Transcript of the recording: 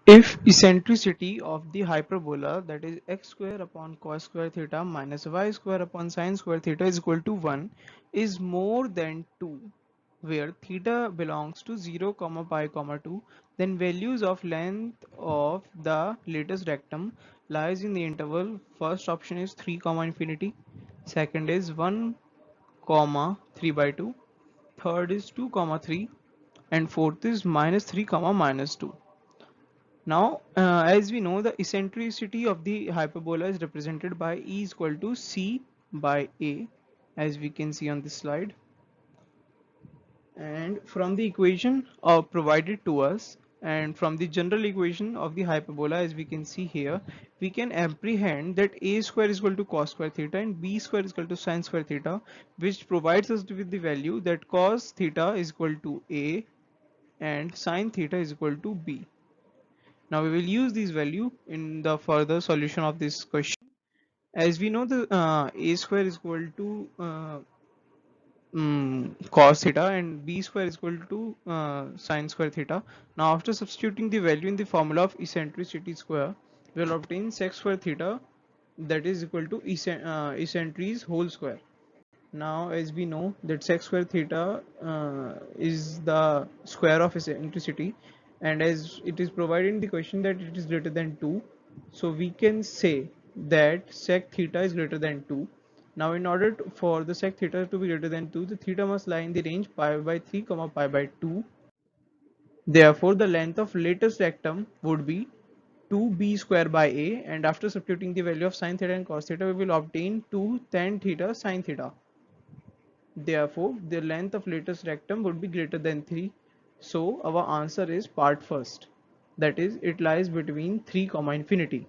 If eccentricity of the hyperbola, that is x square upon cos square theta minus y square upon sin square theta is equal to 1, is more than 2, where theta belongs to 0 comma pi comma 2, then values of length of the latest rectum lies in the interval. First option is 3 comma infinity, second is 1 comma 3 by 2, third is 2 comma 3, and fourth is minus 3 comma minus 2. Now, as we know, the eccentricity of the hyperbola is represented by E is equal to C by A, as we can see on this slide. And from the equation provided to us, and from the general equation of the hyperbola, as we can see here, we can apprehend that A square is equal to cos square theta and B square is equal to sin square theta, which provides us with the value that cos theta is equal to A and sin theta is equal to B. Now we will use this value in the further solution of this question. As we know, the a square is equal to cos theta and b square is equal to sin square theta. Now after substituting the value in the formula of eccentricity square, we will obtain sec square theta, that is equal to eccentricity whole square. Now as we know that sec square theta is the square of eccentricity, and as it is provided in the question that it is greater than 2, so we can say that sec theta is greater than 2. Now in order for the sec theta to be greater than 2, the theta must lie in the range pi by 3 comma pi by 2. Therefore the length of latest rectum would be 2b square by a, and after substituting the value of sin theta and cos theta, we will obtain 2 tan theta sin theta. Therefore, the length of latest rectum would be greater than 3. So our answer is part first. That is, it lies between 3 comma infinity.